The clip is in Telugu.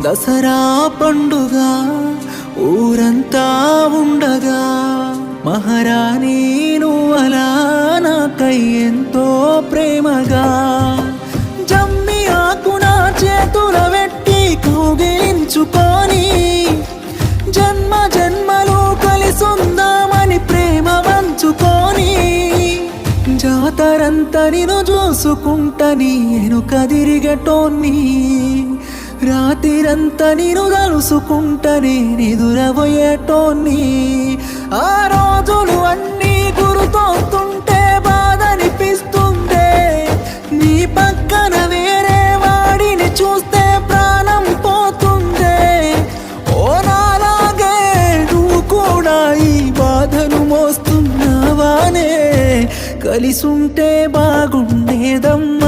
దసరా పండుగ ఊరంతా ఉండగా మహారాణి నువ్వలా నాకై ఎంతో ప్రేమగా జమ్మి ఆకున చేతుల పెట్టి కౌగిలించుకొని జన్మ జన్మలు కలిసుందామని ప్రేమ పంచుకొని జాతరంతా నిన్ను చూసుకుంటని ఎనుక తిరిగటోన్ని రాత్రిరంతా నేను తలుసుకుంటనే నిదురబోయేటోన్ని ఆ రోజులు అన్నీ గుర్తొస్తుంటే బాధనిపిస్తుందే నీ పక్కన వేరే వాడిని చూస్తే ప్రాణం పోతుందే ఓ నాలాగే నువ్వు కూడా ఈ బాధను మోస్తున్నావానే కలిసుంటే బాగుండేదమ్మా